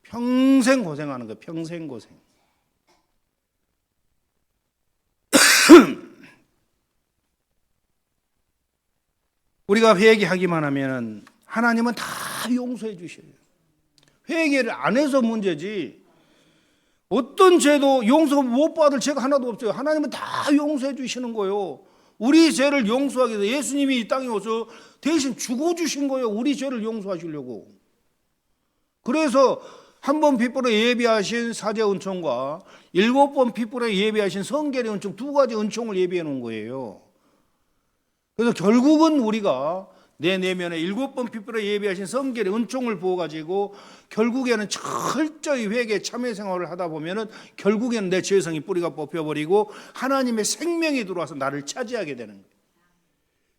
A: 평생 고생하는 거예요. 평생 고생. 우리가 회개하기만 하면 하나님은 다 용서해 주셔요. 회개를 안 해서 문제지 어떤 죄도 용서 못 받을 죄가 하나도 없어요. 하나님은 다 용서해 주시는 거예요. 우리 죄를 용서하기 위해서 예수님이 이 땅에 오셔서 대신 죽어주신 거예요. 우리 죄를 용서하시려고. 그래서 한 번 핏불에 예비하신 사제 은총과 7번 핏불에 예비하신 성결의 은총, 2가지 은총을 예비해 놓은 거예요. 그래서 결국은 우리가 내 내면에 7번 핏불에 예비하신 성결의 은총을 부어가지고 결국에는 철저히 회개 참회 생활을 하다 보면은 결국에는 내 죄성이 뿌리가 뽑혀버리고 하나님의 생명이 들어와서 나를 차지하게 되는 거예요.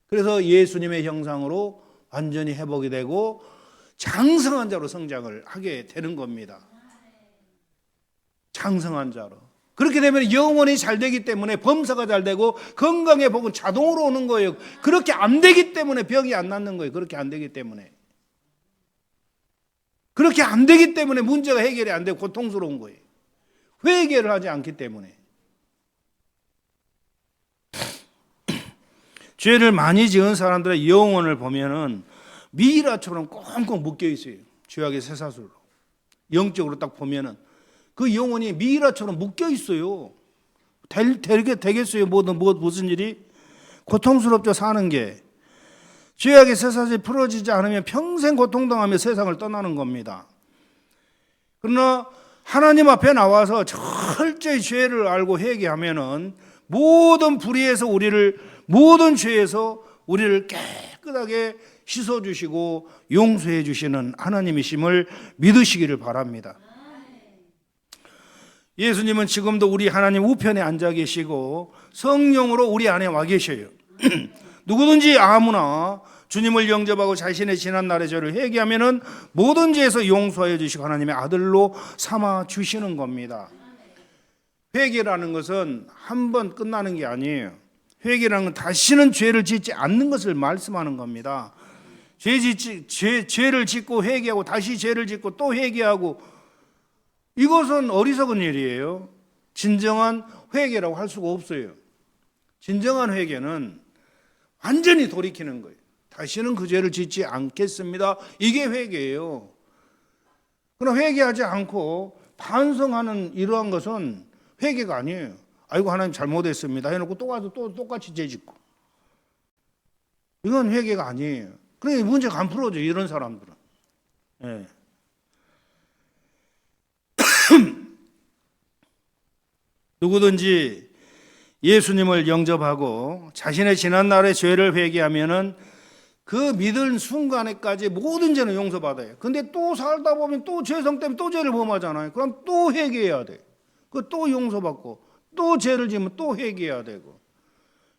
A: 그래서 예수님의 형상으로 완전히 회복이 되고 장성한 자로 성장을 하게 되는 겁니다. 장성한 자로. 그렇게 되면 영혼이 잘 되기 때문에 범사가 잘 되고 건강의 복은 자동으로 오는 거예요. 그렇게 안 되기 때문에 병이 안 낫는 거예요. 그렇게 안 되기 때문에. 그렇게 안 되기 때문에 문제가 해결이 안 되고 고통스러운 거예요. 회개를 하지 않기 때문에. 죄를 많이 지은 사람들의 영혼을 보면은 미라처럼 꽁꽁 묶여 있어요. 죄악의 쇠사슬로. 영적으로 딱 보면은 그 영혼이 미라처럼 묶여 있어요. 되겠어요? 무슨 일이? 고통스럽죠, 사는 게. 죄악의 쇠사슬이 풀어지지 않으면 평생 고통당하며 세상을 떠나는 겁니다. 그러나 하나님 앞에 나와서 철저히 죄를 알고 회개하면은 모든 불의에서 모든 죄에서 우리를 깨끗하게 씻어주시고 용서해 주시는 하나님이심을 믿으시기를 바랍니다. 예수님은 지금도 우리 하나님 우편에 앉아 계시고 성령으로 우리 안에 와 계셔요. 누구든지 아무나 주님을 영접하고 자신의 지난 날의 죄를 회개하면은 모든 죄에서 용서해 주시고 하나님의 아들로 삼아 주시는 겁니다. 회개라는 것은 한 번 끝나는 게 아니에요. 회개라는 건 다시는 죄를 짓지 않는 것을 말씀하는 겁니다. 죄를 짓고 회개하고 다시 죄를 짓고 또 회개하고, 이것은 어리석은 일이에요. 진정한 회개라고 할 수가 없어요. 진정한 회개는 완전히 돌이키는 거예요. 다시는 그 죄를 짓지 않겠습니다. 이게 회개예요. 그러나 회개하지 않고 반성하는 이러한 것은 회개가 아니에요. 아이고 하나님 잘못했습니다 해놓고 또 와서 또 똑같이 죄 짓고, 이건 회개가 아니에요. 그러니까 문제가 안 풀어져요, 이런 사람들은. 네. 누구든지 예수님을 영접하고 자신의 지난 날의 죄를 회개하면은 그 믿은 순간에까지 모든 죄는 용서받아요. 근데 또 살다 보면 또 죄성 때문에 또 죄를 범하잖아요. 그럼 또 회개해야 돼. 그 또 용서받고 또 죄를 지으면 또 회개해야 되고.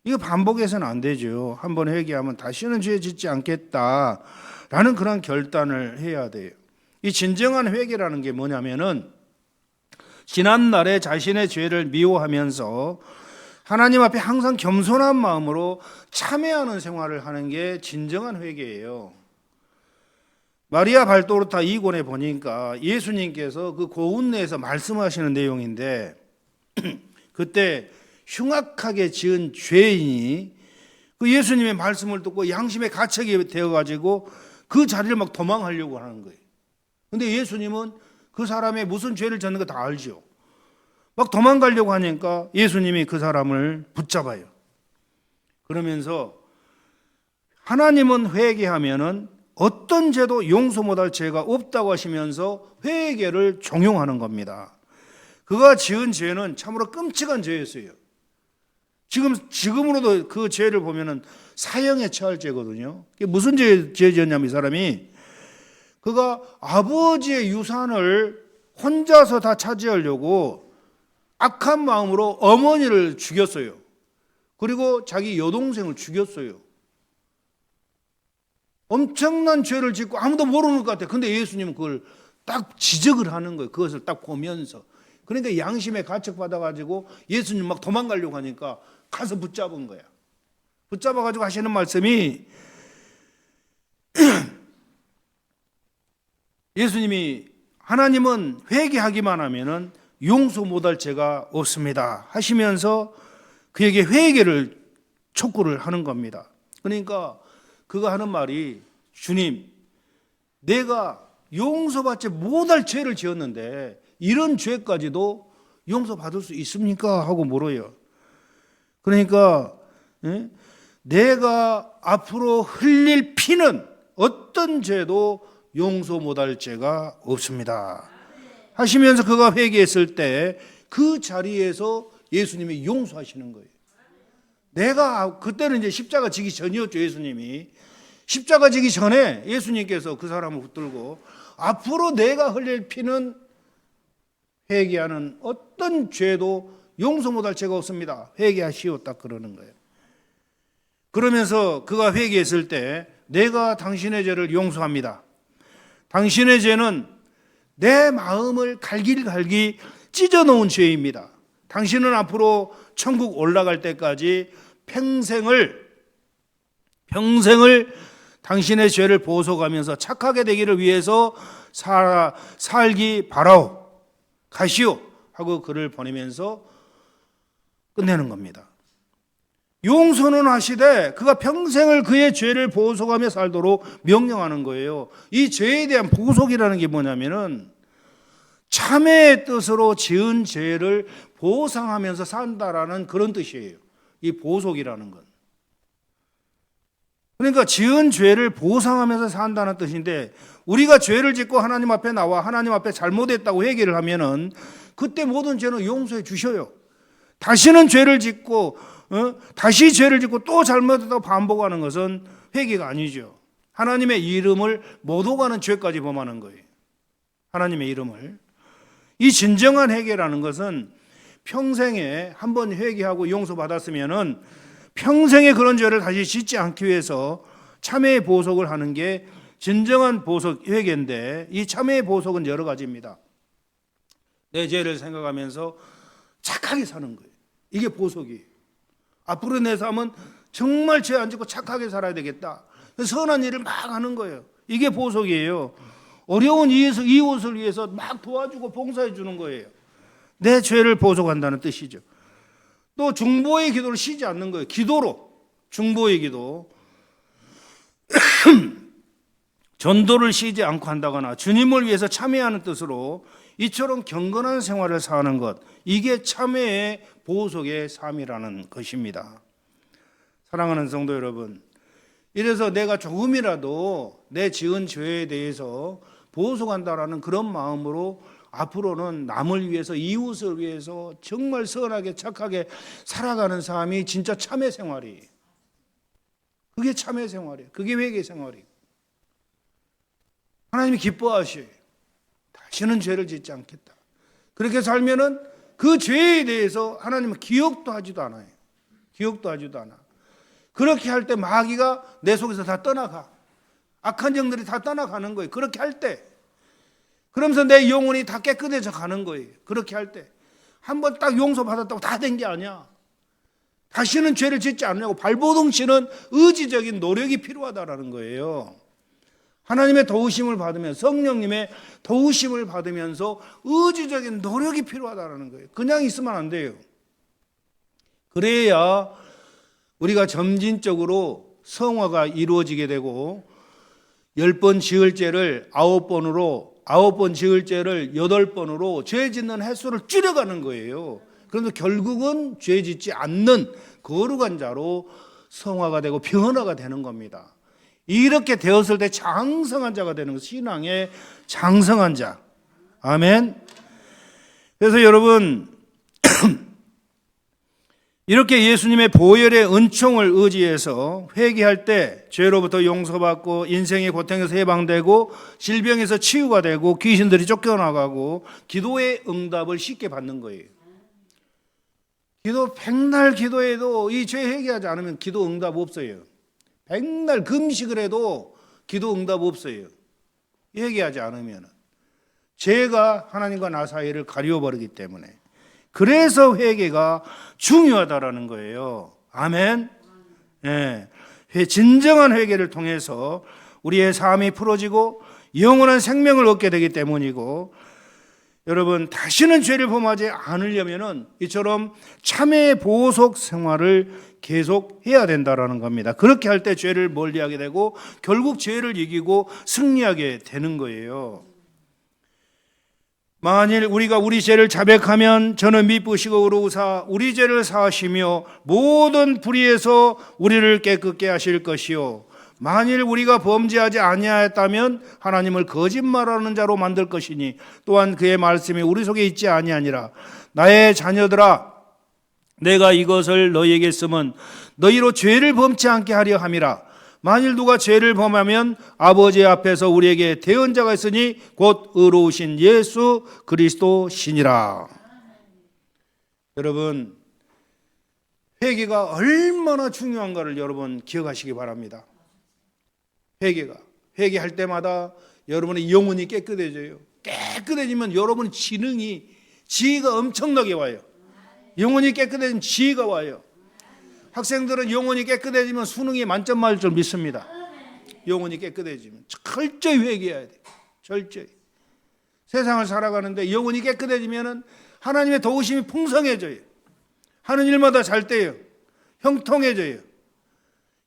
A: 이거 반복해서는 안 되죠. 한번 회개하면 다시는 죄 짓지 않겠다라는 그런 결단을 해야 돼요. 이 진정한 회개라는 게 뭐냐면은 지난 날에 자신의 죄를 미워하면서 하나님 앞에 항상 겸손한 마음으로 참회하는 생활을 하는 게 진정한 회개예요. 마리아 발도르타 2권에 보니까 예수님께서 그 고운내에서 말씀하시는 내용인데 그때 흉악하게 지은 죄인이 그 예수님의 말씀을 듣고 양심의 가책이 되어가지고 그 자리를 막 도망하려고 하는 거예요. 근데 예수님은 그 사람의 무슨 죄를 졌는 거 다 알죠. 막 도망가려고 하니까 예수님이 그 사람을 붙잡아요. 그러면서 하나님은 회개하면은 어떤 죄도 용서 못할 죄가 없다고 하시면서 회개를 종용하는 겁니다. 그가 지은 죄는 참으로 끔찍한 죄였어요. 지금으로도 그 죄를 보면은 사형에 처할 죄거든요. 그게 무슨 죄였냐면 이 사람이 그가 아버지의 유산을 혼자서 다 차지하려고 악한 마음으로 어머니를 죽였어요. 그리고 자기 여동생을 죽였어요. 엄청난 죄를 짓고 아무도 모르는 것 같아요. 근데 예수님은 그걸 딱 지적을 하는 거예요. 그것을 딱 보면서. 그러니까 양심에 가책받아가지고 예수님 막 도망가려고 하니까 가서 붙잡은 거야. 붙잡아가지고 하시는 말씀이 예수님이 하나님은 회개하기만 하면은 용서 못할 죄가 없습니다 하시면서 그에게 회개를 촉구를 하는 겁니다. 그러니까 그가 하는 말이 주님, 내가 용서받지 못할 죄를 지었는데 이런 죄까지도 용서받을 수 있습니까? 하고 물어요. 그러니까 내가 앞으로 흘릴 피는 어떤 죄도 용서 못할 죄가 없습니다 하시면서 그가 회개했을 때 그 자리에서 예수님이 용서하시는 거예요. 내가 그때는 이제 십자가 지기 전이었죠. 예수님이 십자가 지기 전에 예수님께서 그 사람을 붙들고 앞으로 내가 흘릴 피는 회개하는 어떤 죄도 용서 못할 죄가 없습니다. 회개하시오 딱 그러는 거예요. 그러면서 그가 회개했을 때 내가 당신의 죄를 용서합니다. 당신의 죄는 내 마음을 갈기갈기 찢어놓은 죄입니다. 당신은 앞으로 천국 올라갈 때까지 평생을 당신의 죄를 보속하면서 착하게 되기를 위해서 살기 바라오 가시오 하고 그를 보내면서 끝내는 겁니다. 용서는 하시되 그가 평생을 그의 죄를 보속하며 살도록 명령하는 거예요. 이 죄에 대한 보속이라는 게 뭐냐면은 참회의 뜻으로 지은 죄를 보상하면서 산다라는 그런 뜻이에요. 이 보속이라는 건. 그러니까 지은 죄를 보상하면서 산다는 뜻인데 우리가 죄를 짓고 하나님 앞에 나와 하나님 앞에 잘못했다고 회개를 하면은 그때 모든 죄는 용서해 주셔요. 다시는 죄를 짓고 다시 죄를 짓고 또 잘못했다고 반복하는 것은 회개가 아니죠. 하나님의 이름을 못 오가는 죄까지 범하는 거예요. 하나님의 이름을. 이 진정한 회개라는 것은 평생에 한번 회개하고 용서받았으면은 평생에 그런 죄를 다시 짓지 않기 위해서 참회의 보석을 하는 게 진정한 보석 회개인데 이 참회의 보석은 여러 가지입니다. 내 죄를 생각하면서 착하게 사는 거예요. 이게 보석이에요. 앞으로 내 삶은 정말 죄 안 짓고 착하게 살아야 되겠다. 선한 일을 막 하는 거예요. 이게 보석이에요. 어려운 이웃을 위해서 막 도와주고 봉사해 주는 거예요. 내 죄를 보속한다는 뜻이죠. 또 중보의 기도를 쉬지 않는 거예요. 기도로 중보의 기도 전도를 쉬지 않고 한다거나 주님을 위해서 참여하는 뜻으로 이처럼 경건한 생활을 사는 것, 이게 참회의 보석의 삶이라는 것입니다. 사랑하는 성도 여러분, 이래서 내가 조금이라도 내 지은 죄에 대해서 보속한다라는 그런 마음으로 앞으로는 남을 위해서 이웃을 위해서 정말 선하게 착하게 살아가는 삶이 진짜 참회 생활이에요. 그게 참회 생활이에요. 그게 회개 생활이에요. 하나님이 기뻐하셔요. 다시는 죄를 짓지 않겠다. 그렇게 살면은 그 죄에 대해서 하나님은 기억도 하지도 않아요. 기억도 하지도 않아. 그렇게 할 때 마귀가 내 속에서 다 떠나가. 악한 영들이 다 떠나가는 거예요. 그렇게 할 때. 그러면서 내 영혼이 다 깨끗해져 가는 거예요. 그렇게 할 때. 한번 딱 용서받았다고 다 된 게 아니야. 다시는 죄를 짓지 않으려고 발버둥치는 의지적인 노력이 필요하다라는 거예요. 하나님의 도우심을 받으면서 성령님의 도우심을 받으면서 의지적인 노력이 필요하다라는 거예요. 그냥 있으면 안 돼요. 그래야 우리가 점진적으로 성화가 이루어지게 되고 10번 지을 죄를 9번으로 9번 지을 죄를 8번으로 죄 짓는 횟수를 줄여가는 거예요. 그런데 결국은 죄 짓지 않는 거룩한 자로 성화가 되고 변화가 되는 겁니다. 이렇게 되었을 때 장성한 자가 되는 것, 신앙의 장성한 자. 아멘. 그래서 여러분 이렇게 예수님의 보혈의 은총을 의지해서 회개할 때 죄로부터 용서받고 인생의 고통에서 해방되고 질병에서 치유가 되고 귀신들이 쫓겨나가고 기도의 응답을 쉽게 받는 거예요. 기도 백날 기도해도 이 죄 회개하지 않으면 기도 응답 없어요. 백날 금식을 해도 기도 응답 없어요. 회개하지 않으면 죄가 하나님과 나 사이를 가리워버리기 때문에. 그래서 회개가 중요하다라는 거예요. 아멘. 네. 진정한 회개를 통해서 우리의 삶이 풀어지고 영원한 생명을 얻게 되기 때문이고, 여러분 다시는 죄를 범하지 않으려면은 이처럼 참회 보속 생활을 계속 해야 된다라는 겁니다. 그렇게 할 때 죄를 멀리하게 되고 결국 죄를 이기고 승리하게 되는 거예요. 만일 우리가 우리 죄를 자백하면 저는 미쁘시고 의로우사 우리 죄를 사하시며 모든 불의에서 우리를 깨끗게 하실 것이요, 만일 우리가 범죄하지 아니하였다면 하나님을 거짓말하는 자로 만들 것이니 또한 그의 말씀이 우리 속에 있지 아니하니라. 나의 자녀들아, 내가 이것을 너희에게 쓰면 너희로 죄를 범치 않게 하려 함이라. 만일 누가 죄를 범하면 아버지 앞에서 우리에게 대언자가 있으니 곧 의로우신 예수 그리스도시니라. 여러분 회개가 얼마나 중요한가를 여러분 기억하시기 바랍니다. 회개할 때마다 여러분의 영혼이 깨끗해져요. 깨끗해지면 여러분의 지혜가 엄청나게 와요. 영혼이 깨끗해지면 지혜가 와요. 학생들은 영혼이 깨끗해지면 수능이 만점 맞을 줄 믿습니다. 영혼이 깨끗해지면 철저히 회개해야 돼요. 철저히. 세상을 살아가는데 영혼이 깨끗해지면 하나님의 도우심이 풍성해져요. 하는 일마다 잘 돼요. 형통해져요.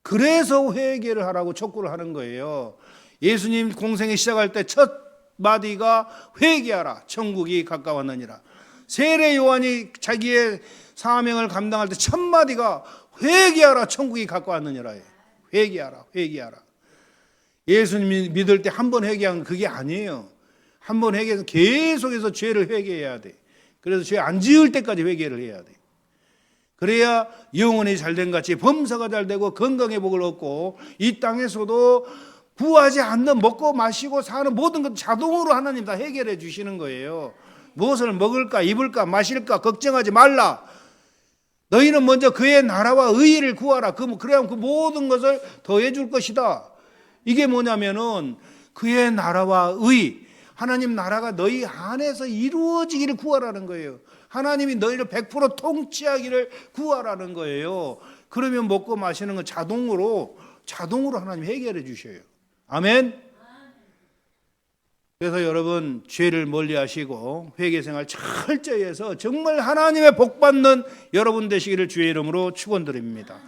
A: 그래서 회개를 하라고 촉구를 하는 거예요. 예수님 공생에 시작할 때 첫 마디가 회개하라, 천국이 가까웠느니라. 세례 요한이 자기의 사명을 감당할 때 첫 마디가 회개하라, 천국이 가까웠느니라. 회개하라. 예수님 믿을 때 한 번 회개한 그게 아니에요. 한 번 회개해서 계속해서 죄를 회개해야 돼. 그래서 죄 안 지을 때까지 회개를 해야 돼. 그래야 영혼이 잘된 같이 범사가 잘 되고 건강의 복을 얻고 이 땅에서도 구하지 않는 먹고 마시고 사는 모든 것 자동으로 하나님 다 해결해 주시는 거예요. 무엇을 먹을까 입을까 마실까 걱정하지 말라. 너희는 먼저 그의 나라와 의의를 구하라. 그래야 그 모든 것을 더해 줄 것이다. 이게 뭐냐면은 그의 나라와 의, 하나님 나라가 너희 안에서 이루어지기를 구하라는 거예요. 하나님이 너희를 100% 통치하기를 구하라는 거예요. 그러면 먹고 마시는 건 자동으로 하나님 해결해 주셔요. 아멘. 그래서 여러분 죄를 멀리하시고 회개생활 철저히 해서 정말 하나님의 복받는 여러분 되시기를 주의 이름으로 축원드립니다.